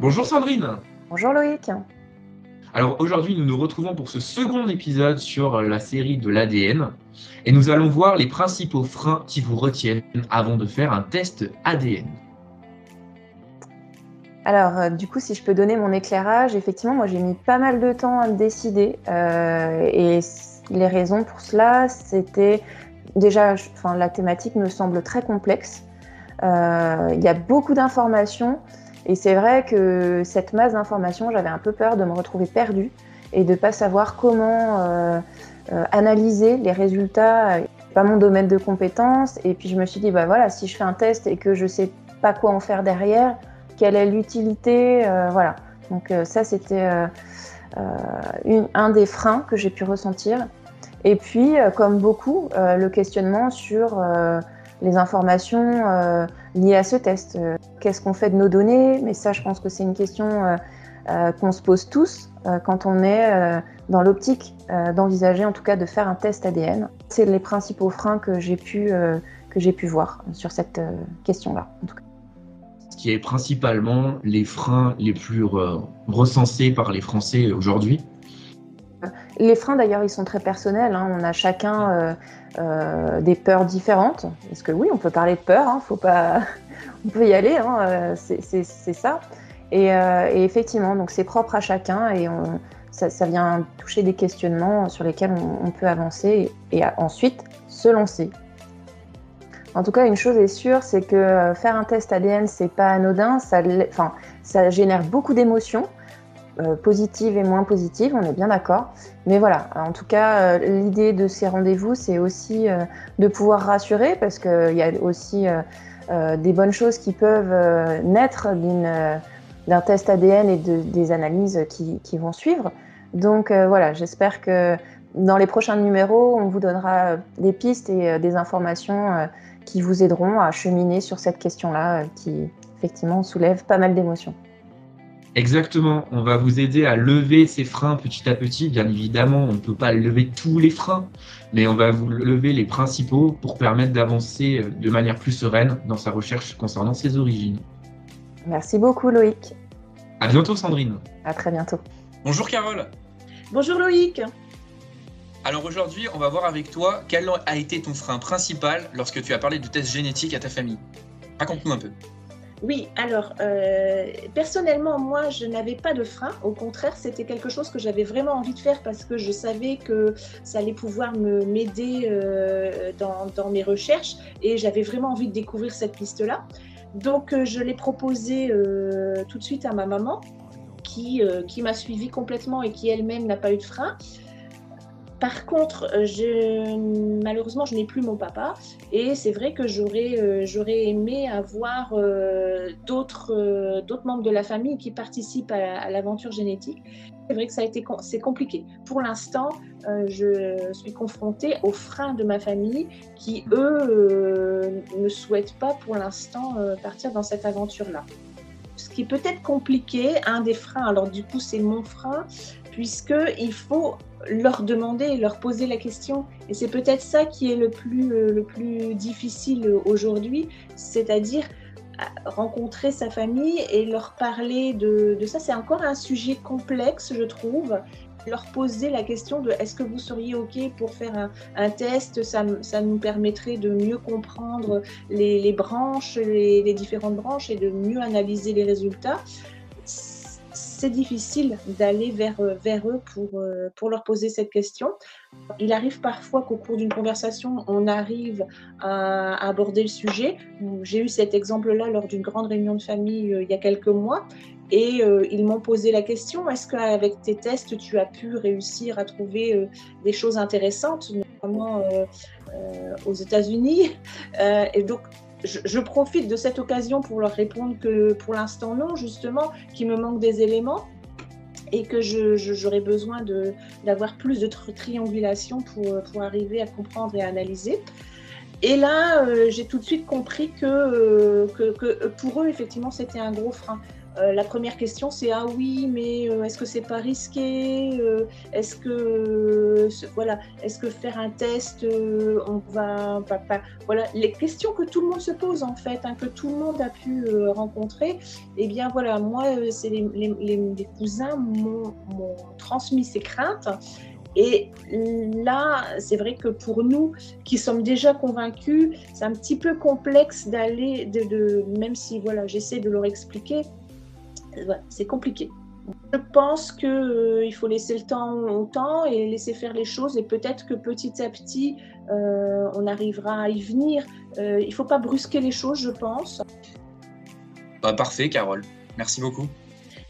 Bonjour Sandrine. Bonjour Loïc. Alors aujourd'hui, nous nous retrouvons pour ce second épisode sur la série de l'ADN et nous allons voir les principaux freins qui vous retiennent avant de faire un test ADN. Alors, du coup, si je peux donner mon éclairage, effectivement, moi j'ai mis pas mal de temps à me décider et les raisons pour cela, c'était déjà, la thématique me semble très complexe. Il y a beaucoup d'informations et c'est vrai que cette masse d'informations, j'avais un peu peur de me retrouver perdue et de ne pas savoir comment analyser les résultats. Pas mon domaine de compétence. Et puis je me suis dit, bah voilà, si je fais un test et que je ne sais pas quoi en faire derrière, quelle est l'utilité, voilà. Donc ça, c'était un des freins que j'ai pu ressentir. Et puis, comme beaucoup, le questionnement sur les informations liées à ce test. Qu'est-ce qu'on fait de nos données? Mais ça, je pense que c'est une question qu'on se pose tous quand on est dans l'optique d'envisager, en tout cas, de faire un test ADN. C'est les principaux freins que j'ai pu voir sur cette question-là, en tout cas. Ce qui est principalement les freins les plus recensés par les Français aujourd'hui. Les freins, d'ailleurs, ils sont très personnels, hein. On a chacun des peurs différentes. Parce que oui, on peut parler de peur, hein, faut pas... on peut y aller, hein, c'est ça. Et effectivement, donc c'est propre à chacun et ça vient toucher des questionnements sur lesquels on peut avancer et ensuite se lancer. En tout cas, une chose est sûre, c'est que faire un test ADN, c'est pas anodin, ça génère beaucoup d'émotions. Positives et moins positives, on est bien d'accord. Mais voilà, en tout cas, l'idée de ces rendez-vous, c'est aussi de pouvoir rassurer, parce qu'il y a aussi des bonnes choses qui peuvent naître d'un test ADN et des analyses qui vont suivre. Donc voilà, j'espère que dans les prochains numéros, on vous donnera des pistes et des informations qui vous aideront à cheminer sur cette question-là qui, effectivement, soulève pas mal d'émotions. Exactement, on va vous aider à lever ces freins petit à petit. Bien évidemment, on ne peut pas lever tous les freins, mais on va vous lever les principaux pour permettre d'avancer de manière plus sereine dans sa recherche concernant ses origines. Merci beaucoup Loïc. À bientôt Sandrine. À très bientôt. Bonjour Carole. Bonjour Loïc. Alors aujourd'hui, on va voir avec toi quel a été ton frein principal lorsque tu as parlé de tests génétiques à ta famille. Raconte-nous un peu. Oui, alors personnellement, moi, je n'avais pas de frein. Au contraire, c'était quelque chose que j'avais vraiment envie de faire parce que je savais que ça allait pouvoir m'aider dans mes recherches et j'avais vraiment envie de découvrir cette piste-là. Donc, je l'ai proposé tout de suite à ma maman qui m'a suivie complètement et qui elle-même n'a pas eu de frein. Par contre, malheureusement, je n'ai plus mon papa et c'est vrai que j'aurais aimé avoir d'autres membres de la famille qui participent à l'aventure génétique. C'est vrai que c'est compliqué. Pour l'instant, je suis confrontée aux freins de ma famille qui, eux, ne souhaitent pas pour l'instant partir dans cette aventure-là. Ce qui peut être compliqué, un des freins, alors du coup c'est mon frein, puisqu'il faut leur demander et leur poser la question. Et c'est peut-être ça qui est le plus difficile aujourd'hui, c'est-à-dire rencontrer sa famille et leur parler de ça. C'est encore un sujet complexe, je trouve. Leur poser la question de est-ce que vous seriez OK pour faire un test, ça nous permettrait de mieux comprendre les branches, les différentes branches et de mieux analyser les résultats. C'est difficile d'aller vers eux pour leur poser cette question. Il arrive parfois qu'au cours d'une conversation, on arrive à aborder le sujet. J'ai eu cet exemple-là lors d'une grande réunion de famille il y a quelques mois. Et ils m'ont posé la question, est-ce qu'avec tes tests, tu as pu réussir à trouver des choses intéressantes, notamment aux États-Unis? Et donc, je profite de cette occasion pour leur répondre que pour l'instant non, justement, qu'il me manque des éléments et que j'aurais besoin d'avoir plus de triangulation pour arriver à comprendre et à analyser. Et là, j'ai tout de suite compris que pour eux, effectivement, c'était un gros frein. La première question, c'est ah oui, mais est-ce que c'est pas risqué? Est-ce que faire un test, on va pas. Voilà, les questions que tout le monde se pose en fait, que tout le monde a pu rencontrer. Eh bien voilà, moi, c'est les cousins m'ont transmis ces craintes. Et là, c'est vrai que pour nous, qui sommes déjà convaincus, c'est un petit peu complexe d'aller, même si voilà, j'essaie de leur expliquer, voilà, c'est compliqué. Je pense qu'il faut laisser le temps au temps et laisser faire les choses, et peut-être que petit à petit, on arrivera à y venir. Il ne faut pas brusquer les choses, je pense. Parfait, Carole. Merci beaucoup.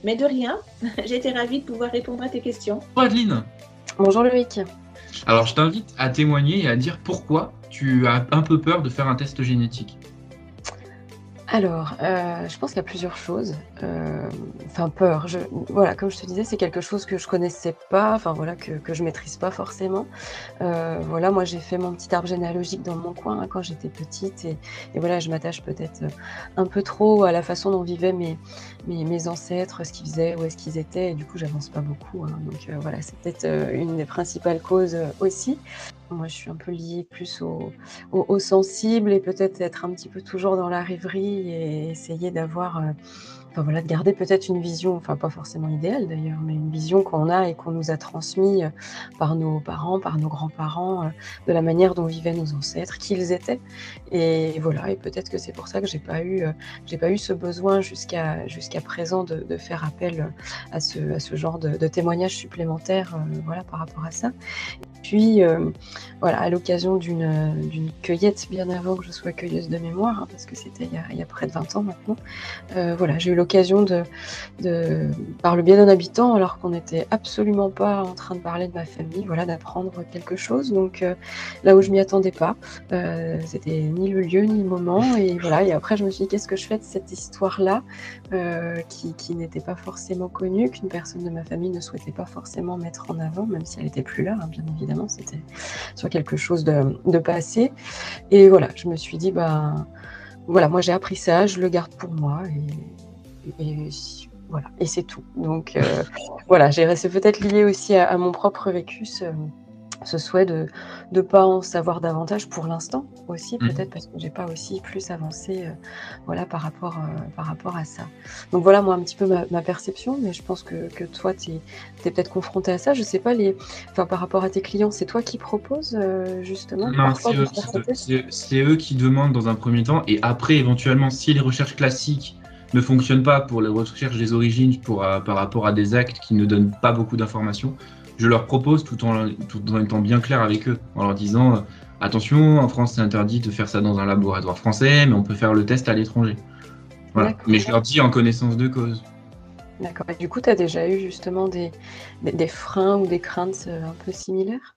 Mais de rien, j'ai été ravie de pouvoir répondre à tes questions. Adeline. Bonjour Loïc. Alors, je t'invite à témoigner et à dire pourquoi tu as un peu peur de faire un test génétique. Alors, je pense qu'il y a plusieurs choses. Enfin, peur. Voilà, comme je te disais, c'est quelque chose que je connaissais pas, enfin voilà, que je maîtrise pas forcément. Voilà, moi j'ai fait mon petit arbre généalogique dans mon coin quand j'étais petite, et voilà, je m'attache peut-être un peu trop à la façon dont vivaient mes ancêtres, ce qu'ils faisaient, où est-ce qu'ils étaient, et du coup j'avance pas beaucoup. Donc voilà, c'est peut-être une des principales causes aussi. Moi, je suis un peu liée plus au sensible, et peut-être être un petit peu toujours dans la rêverie et essayer d'avoir, enfin voilà, de garder peut-être une vision, enfin pas forcément idéale d'ailleurs, mais une vision qu'on a et qu'on nous a transmis par nos parents, par nos grands-parents, de la manière dont vivaient nos ancêtres, qui ils étaient. Et voilà, et peut-être que c'est pour ça que j'ai pas eu ce besoin jusqu'à présent de faire appel à ce genre de témoignages supplémentaires, voilà, par rapport à ça. Puis, voilà, à l'occasion d'une cueillette, bien avant que je sois cueilleuse de mémoire, parce que c'était il y a près de 20 ans maintenant, voilà, j'ai eu l'occasion par le biais d'un habitant, alors qu'on n'était absolument pas en train de parler de ma famille, voilà, d'apprendre quelque chose. Donc là où je m'y attendais pas, c'était ni le lieu ni le moment, et voilà. Et après je me suis dit, qu'est-ce que je fais de cette histoire-là, qui n'était pas forcément connue, qu'une personne de ma famille ne souhaitait pas forcément mettre en avant, même si elle n'était plus là, bien évidemment, c'était sur quelque chose de passé. Et voilà, je me suis dit, voilà, moi j'ai appris ça, je le garde pour moi, et voilà, et c'est tout. Donc voilà, c'est peut-être lié aussi à mon propre vécu, ce souhait de ne pas en savoir davantage pour l'instant aussi, peut-être parce que j'ai pas aussi plus avancé, voilà, par rapport à ça. Donc voilà, moi un petit peu ma perception, mais je pense que toi tu es peut-être confronté à ça. Je sais pas, par rapport à tes clients, c'est toi qui proposes justement? Non, c'est eux qui demandent dans un premier temps, et après éventuellement, si les recherches classiques ne fonctionnent pas pour les recherches des origines, par rapport à des actes qui ne donnent pas beaucoup d'informations, je leur propose, tout en étant bien clair avec eux, en leur disant attention, en France c'est interdit de faire ça dans un laboratoire français, mais on peut faire le test à l'étranger. Voilà. Mais je leur dis en connaissance de cause. D'accord. Et du coup, tu as déjà eu justement des freins ou des craintes un peu similaires?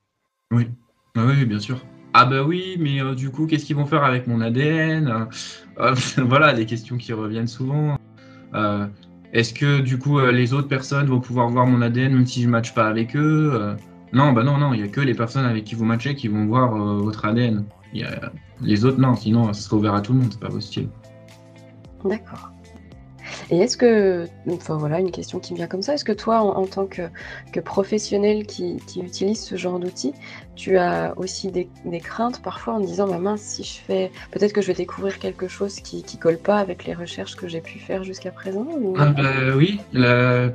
Oui. Oui, bien sûr. Ah bah oui, mais du coup, qu'est-ce qu'ils vont faire avec mon ADN? Voilà, les questions qui reviennent souvent. Est-ce que du coup les autres personnes vont pouvoir voir mon ADN même si je ne matche pas avec eux? Non, non, il n'y a que les personnes avec qui vous matchez qui vont voir votre ADN. Les autres, non, sinon ça serait ouvert à tout le monde, c'est pas possible. D'accord. Et est-ce que, enfin voilà, une question qui me vient comme ça, est-ce que toi, en tant que professionnel qui utilise ce genre d'outils, tu as aussi des craintes parfois en disant, mince, si je fais, peut-être que je vais découvrir quelque chose qui colle pas avec les recherches que j'ai pu faire jusqu'à présent, ou... Oui, la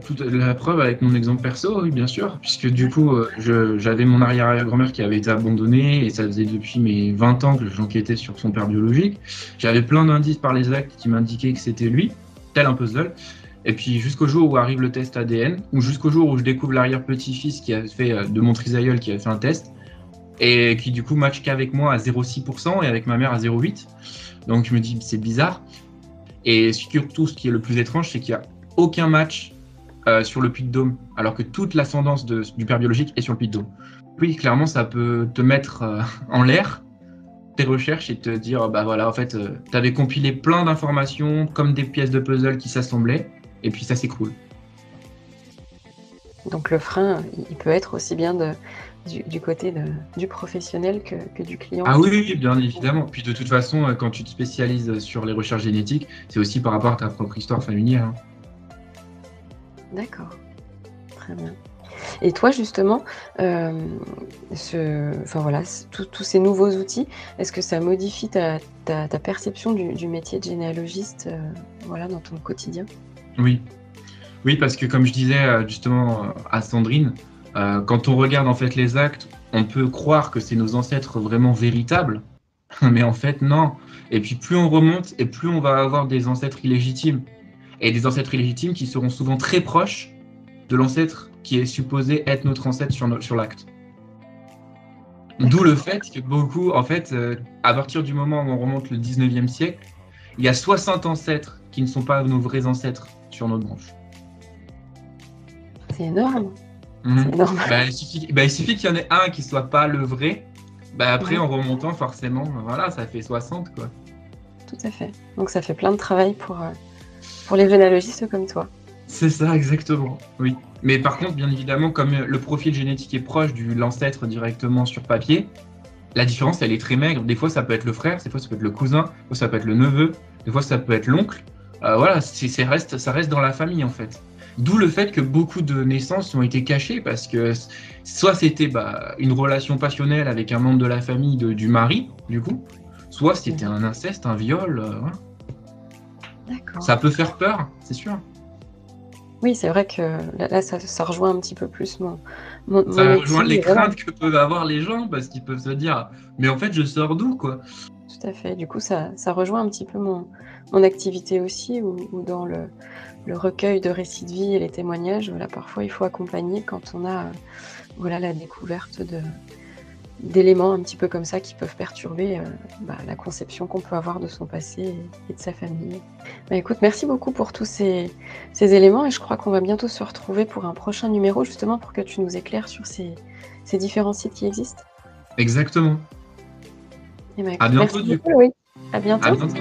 preuve avec mon exemple perso, oui, bien sûr, puisque du coup, j'avais mon arrière-grand-mère qui avait été abandonnée, et ça faisait depuis mes 20 ans que j'enquêtais sur son père biologique. J'avais plein d'indices par les actes qui m'indiquaient que c'était lui, tel un puzzle. Et puis jusqu'au jour où arrive le test ADN, ou jusqu'au jour où je découvre l'arrière-petit-fils qui a fait de mon trisaïeul qui a fait un test, et qui du coup match qu'avec moi à 0,6% et avec ma mère à 0,8%. Donc je me dis, c'est bizarre. Et surtout, ce qui est le plus étrange, c'est qu'il n'y a aucun match sur le Puy-de-Dôme, alors que toute l'ascendance du père biologique est sur le Puy-de-Dôme. Oui, clairement, ça peut te mettre en l'air tes recherches et te dire, voilà, en fait, tu avais compilé plein d'informations comme des pièces de puzzle qui s'assemblaient, et puis ça s'écroule. Donc le frein, il peut être aussi bien du côté du professionnel que du client. Ah oui, bien évidemment. Puis de toute façon, quand tu te spécialises sur les recherches génétiques, c'est aussi par rapport à ta propre histoire familiale. D'accord, très bien. Et toi, justement, enfin voilà, tous ces nouveaux outils, est-ce que ça modifie ta perception du métier de généalogiste, voilà, dans ton quotidien? Oui. Oui, parce que comme je disais justement à Sandrine, quand on regarde en fait les actes, on peut croire que c'est nos ancêtres vraiment véritables, mais en fait non. Et puis plus on remonte et plus on va avoir des ancêtres illégitimes. Et des ancêtres illégitimes qui seront souvent très proches de l'ancêtre qui est supposé être notre ancêtre sur l'acte. D'où le fait que beaucoup, en fait, à partir du moment où on remonte le 19e siècle, il y a 60 ancêtres qui ne sont pas nos vrais ancêtres sur notre branche. C'est énorme, Mhm. c'est énorme. Il suffit qu'il y en ait un qui soit pas le vrai. Après, Ouais. en remontant, forcément, voilà, ça fait 60, quoi. Tout à fait. Donc ça fait plein de travail pour les généalogistes comme toi. C'est ça, exactement. Oui. Mais par contre, bien évidemment, comme le profil génétique est proche de l'ancêtre directement sur papier, la différence, elle est très maigre. Des fois, ça peut être le frère, des fois, ça peut être le cousin, des fois, ça peut être le neveu, des fois, ça peut être l'oncle. Voilà, ça reste dans la famille, en fait. D'où le fait que beaucoup de naissances ont été cachées parce que soit c'était une relation passionnelle avec un membre de la famille du mari, du coup, soit c'était un inceste, un viol. Voilà. D'accord. Ça peut faire peur, c'est sûr. Oui, c'est vrai que là ça rejoint un petit peu plus mon Ça métier, rejoint les voilà. craintes que peuvent avoir les gens parce qu'ils peuvent se dire mais en fait je sors d'où quoi. Tout à fait. Du coup, ça rejoint un petit peu mon activité aussi où dans le recueil de récits de vie et les témoignages, voilà, parfois il faut accompagner quand on a, voilà, la découverte d'éléments un petit peu comme ça qui peuvent perturber, la conception qu'on peut avoir de son passé et de sa famille. Écoute, merci beaucoup pour tous ces éléments et je crois qu'on va bientôt se retrouver pour un prochain numéro, justement pour que tu nous éclaires sur ces différents sites qui existent. Exactement. Écoute, À bientôt, merci du beaucoup, Loïc. À bientôt. À bientôt.